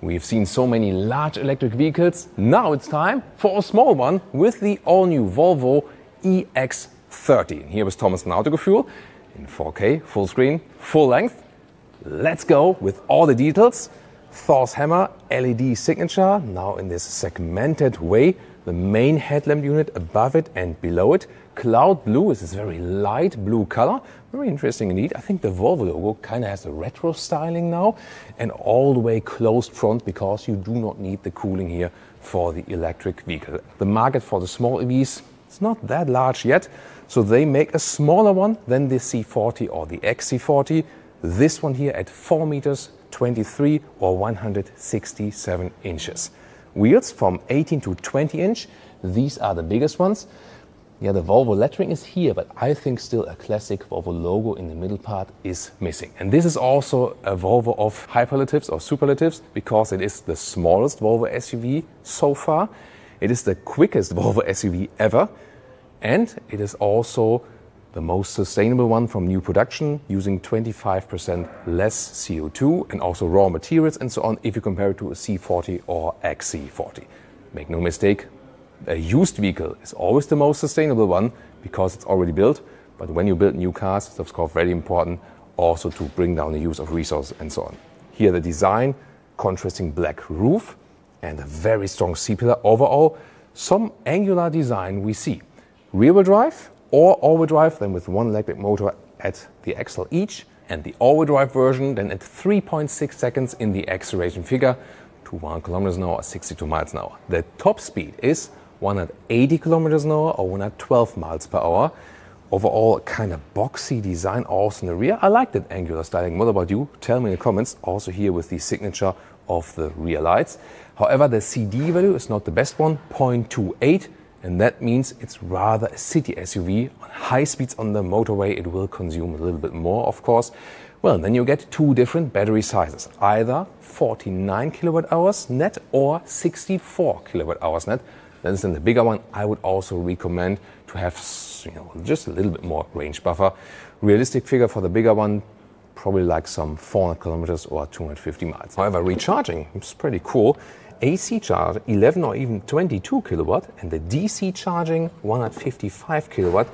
We've seen so many large electric vehicles. Now it's time for a small one with the all-new Volvo EX30. Here is Thomas von Autogefühl in 4K, full screen, full length. Let's go with all the details. Thor's hammer, LED signature, now in this segmented way. The main headlamp unit above it and below it. Cloud blue is this very light blue color. Very interesting indeed. I think the Volvo logo kind of has a retro styling now. And all the way closed front because you do not need the cooling here for the electric vehicle. The market for the small EVs is not that large yet. So they make a smaller one than the C40 or the XC40. This one here at 4 meters 23 or 167 inches. Wheels from 18 to 20 inch. These are the biggest ones. Yeah, the Volvo lettering is here, but I think still a classic Volvo logo in the middle part is missing. And this is also a Volvo of hyperlatives or superlatives because it is the smallest Volvo SUV so far. It is the quickest Volvo SUV ever. And it is also the most sustainable one from new production, using 25% less CO2 and also raw materials and so on if you compare it to a C40 or XC40. Make no mistake, a used vehicle is always the most sustainable one because it's already built. But when you build new cars, it's of course very important also to bring down the use of resources and so on. Here the design, contrasting black roof and a very strong C-pillar. Overall, some angular design we see. Rear-wheel drive or all-wheel drive, then with one electric motor at the axle each. And the all-wheel drive version then at 3.6 seconds in the acceleration figure to 1 kilometers an hour or 62 miles an hour. The top speed is 180 kilometers an hour or 112 miles per hour. Overall, kind of boxy design also in the rear. I like that angular styling. What about you? Tell me in the comments. Also here with the signature of the rear lights. However, the CD value is not the best one, 0.28. And that means it's rather a city SUV. On high speeds on the motorway, it will consume a little bit more, of course. Well, then you get two different battery sizes, either 49 kilowatt hours net or 64 kilowatt hours net. Then the bigger one, I would also recommend to have just a little bit more range buffer. Realistic figure for the bigger one, probably like some 400 kilometers or 250 miles. However, recharging is pretty cool. AC charge 11 or even 22 kilowatt and the DC charging 155 kilowatt.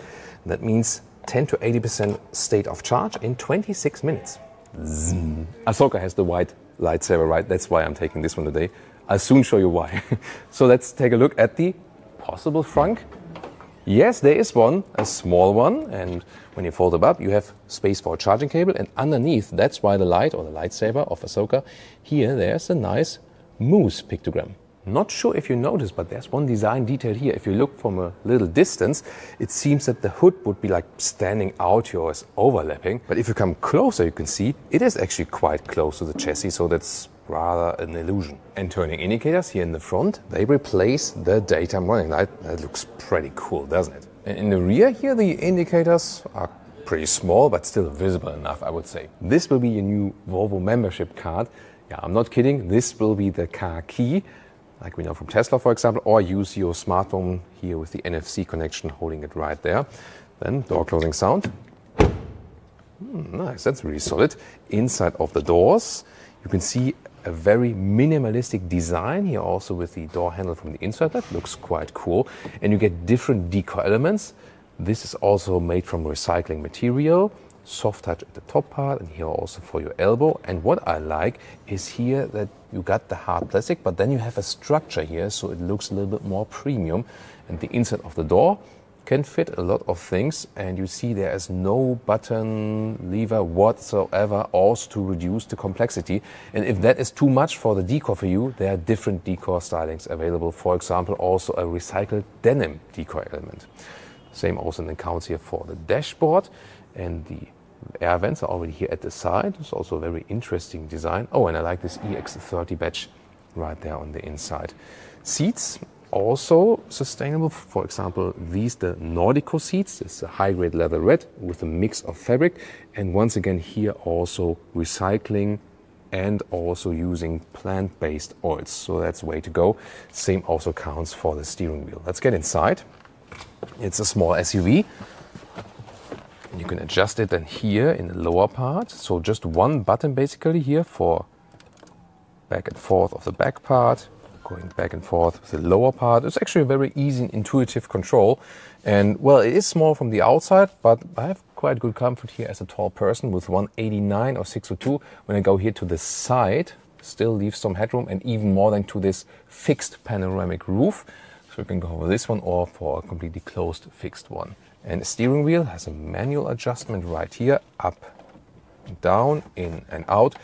That means 10 to 80% state of charge in 26 minutes. Zzz. Ahsoka has the white lightsaber, right? That's why I'm taking this one today. I'll soon show you why. So let's take a look at the possible frunk. Yes, there is one, a small one, and when you fold it up, you have space for a charging cable, and underneath, that's why the light or the lightsaber of Ahsoka, here there's a nice moose pictogram. Not sure if you noticed, but there's one design detail here. If you look from a little distance, it seems that the hood would be like standing out here or is overlapping. But if you come closer, you can see it is actually quite close to the chassis, so that's rather an illusion. And turning indicators here in the front, they replace the daytime running light. That looks pretty cool, doesn't it? And in the rear here, the indicators are pretty small, but still visible enough, I would say. This will be your new Volvo membership card. Yeah, I'm not kidding. This will be the car key, like we know from Tesla, for example, or use your smartphone here with the NFC connection, holding it right there. Then door closing sound. Nice, that's really solid. Inside of the doors, you can see a very minimalistic design here also with the door handle from the inside. That looks quite cool. And you get different decor elements. This is also made from recycling material. Soft touch at the top part and here also for your elbow. And what I like is here that you got the hard plastic, but then you have a structure here so it looks a little bit more premium. And the inside of the door can fit a lot of things, and you see there is no button lever whatsoever, also to reduce the complexity. And if that is too much for the decor for you, there are different decor stylings available. For example, also a recycled denim decor element. Same also in the counts here for the dashboard, and the air vents are already here at the side. It's also a very interesting design. Oh, and I like this EX30 badge right there on the inside. Seats also sustainable. For example, these the Nordico seats. It's a high-grade leather red with a mix of fabric. And once again here also recycling and also using plant-based oils. So that's the way to go. Same also counts for the steering wheel. Let's get inside. It's a small SUV. You can adjust it then here in the lower part. So just one button basically here for back and forth of the back part, going back and forth with the lower part. It's actually a very easy and intuitive control. And well, it is small from the outside, but I have quite good comfort here as a tall person with 189 or 602. When I go here to the side, still leaves some headroom, and even more than to this fixed panoramic roof. So you can go for this one or for a completely closed fixed one. And the steering wheel has a manual adjustment right here, up, down, in and out.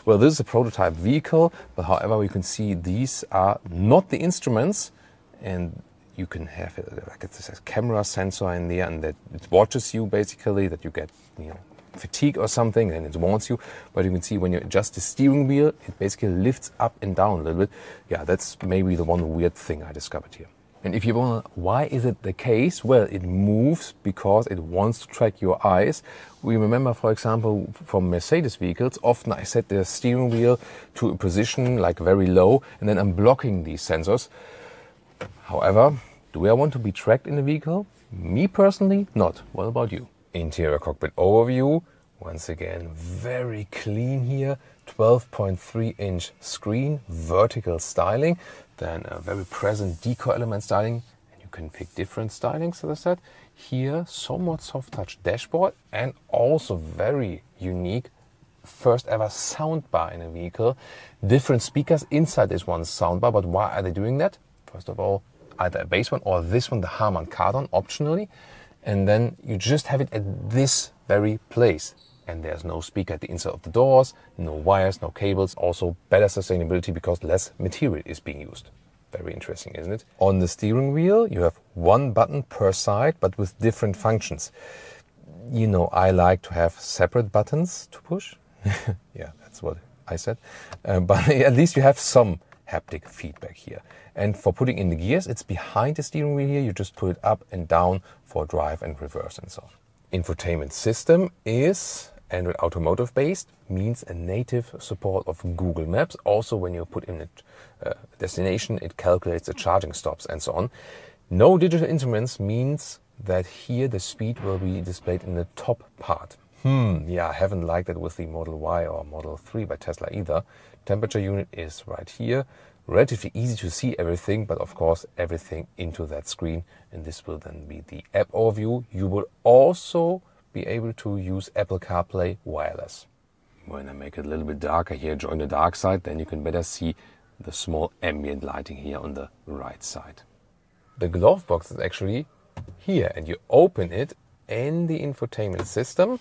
Well, this is a prototype vehicle, but however, you can see these are not the instruments, and you can have like it's a camera sensor in there, and that it watches you basically, that you get, you know, fatigue or something, and it warns you. But you can see when you adjust the steering wheel, it basically lifts up and down a little bit. Yeah, that's maybe the one weird thing I discovered here. And if you wonder why is it the case, well, it moves because it wants to track your eyes. We remember, for example, from Mercedes vehicles, often I set the steering wheel to a position like very low, and then I'm blocking these sensors. However, do I want to be tracked in the vehicle? Me personally, not. What about you? Interior cockpit overview. Once again, very clean here. 12.3-inch screen, vertical styling, then a very present deco element styling, and you can pick different stylings, as I said. Here, somewhat soft touch dashboard, and also very unique first ever soundbar in a vehicle. Different speakers inside this one soundbar, but why are they doing that? First of all, either a bass one or this one, the Harman Kardon, optionally, and then you just have it at this very place. And there's no speaker at the inside of the doors, no wires, no cables. Also better sustainability because less material is being used. Very interesting, isn't it? On the steering wheel, you have one button per side, but with different functions. You know, I like to have separate buttons to push. Yeah, that's what I said. But at least you have some haptic feedback here. And for putting in the gears, it's behind the steering wheel here. You just put it up and down for drive and reverse and so on. Infotainment system is Android Automotive based, means a native support of Google Maps. Also, when you put in a destination, it calculates the charging stops and so on. No digital instruments means that here the speed will be displayed in the top part. Yeah, I haven't liked it with the Model Y or Model 3 by Tesla either. Temperature unit is right here. Relatively easy to see everything, but of course everything into that screen. And this will then be the app overview. You will also be able to use Apple CarPlay wireless. When I make it a little bit darker here, join the dark side, then you can better see the small ambient lighting here on the right side. The glove box is actually here, and you open it in the infotainment system.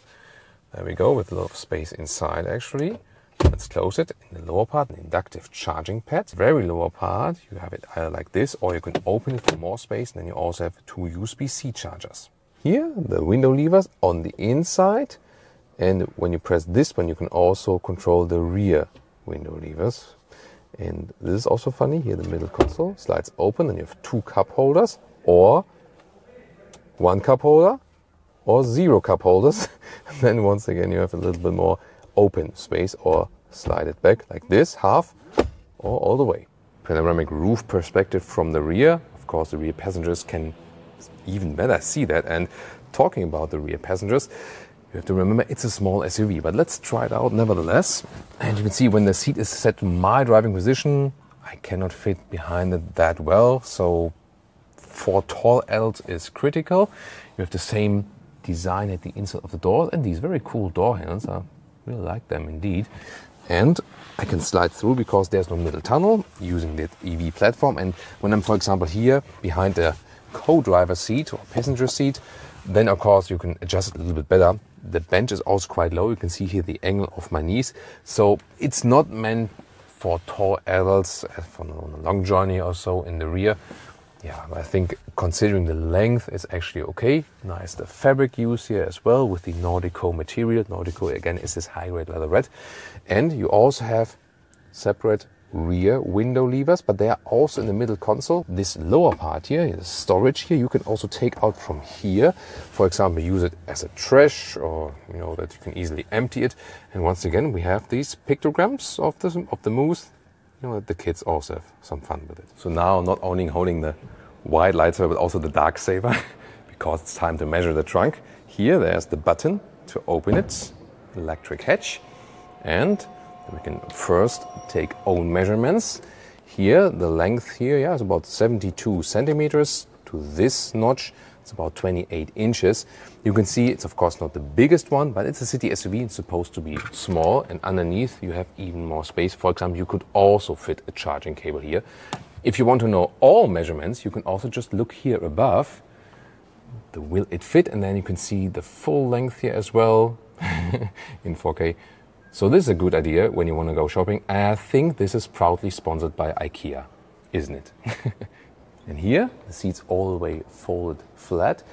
There we go, with a lot of space inside actually. Let's close it. In the lower part, an inductive charging pad. Very lower part, you have it either like this, or you can open it for more space, and then you also have two USB-C chargers. Here, the window levers on the inside, and when you press this one, you can also control the rear window levers. And this is also funny, here the middle console slides open, and you have two cup holders, or one cup holder, or 0 cup holders. And then once again, you have a little bit more open space, or slide it back like this, half, or all the way. Panoramic roof perspective from the rear. Of course, the rear passengers can even better see that. And talking about the rear passengers, you have to remember it's a small SUV, but let's try it out nevertheless. And you can see when the seat is set to my driving position, I cannot fit behind it that well. So for tall adults is critical. You have the same design at the inside of the door, and these very cool door handles. I really like them indeed. And I can slide through because there's no middle tunnel using the EV platform. And when I'm, for example, here behind the co-driver seat or passenger seat, then of course you can adjust it a little bit better. The bench is also quite low. You can see here the angle of my knees. So it's not meant for tall adults for a long journey or so in the rear. Yeah, I think considering the length is actually okay. Nice the fabric use here as well with the Nordico material. Nordico again is this high-grade leatherette. And you also have separate rear window levers, but they are also in the middle console. This lower part here, the storage here, you can also take out from here. For example, use it as a trash, or you know that you can easily empty it. And once again, we have these pictograms of the moose. You know that the kids also have some fun with it. So now not only holding the white lightsaber, but also the dark saber, because it's time to measure the trunk. Here, there's the button to open it, electric hatch, and We can first take own measurements. Here, the length here, yeah, is about 72 centimeters to this notch. It's about 28 inches. You can see it's of course not the biggest one, but it's a city SUV. It's supposed to be small, and underneath you have even more space. For example, you could also fit a charging cable here. If you want to know all measurements, you can also just look here above. Will it fit? And then you can see the full length here as well in 4K. So this is a good idea when you want to go shopping. And I think this is proudly sponsored by IKEA, isn't it? And here, the seat's all the way folded flat.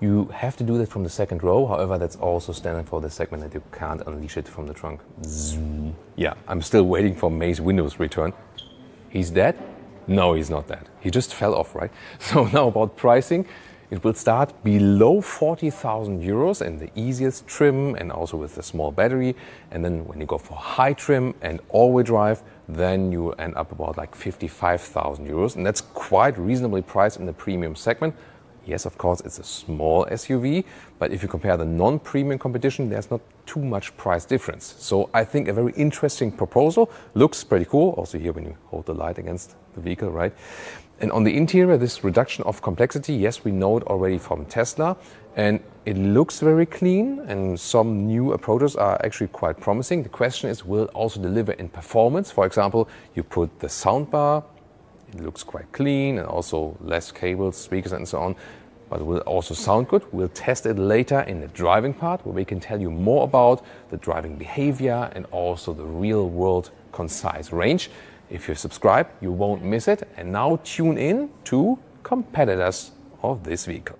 You have to do that from the second row. However, that's also standard for this segment that you can't unleash it from the trunk. Zoom. Yeah, I'm still waiting for Mace Window's return. He's dead? No, he's not dead. He just fell off, right? So now about pricing. It will start below 40,000 euros in the easiest trim and also with the small battery. And then when you go for high trim and all-wheel drive, then you end up about like 55,000 euros. And that's quite reasonably priced in the premium segment. Yes, of course, it's a small SUV, but if you compare the non-premium competition, there's not too much price difference. So I think a very interesting proposal. Looks pretty cool. Also here when you hold the light against the vehicle, right? And on the interior, this reduction of complexity, yes, we know it already from Tesla, and it looks very clean, and some new approaches are actually quite promising. The question is, will it also deliver in performance? For example, you put the soundbar, it looks quite clean, and also less cables, speakers, and so on. But it will also sound good. We'll test it later in the driving part, where we can tell you more about the driving behavior and also the real-world concise range. If you subscribe, you won't miss it. And now tune in to competitors of this vehicle.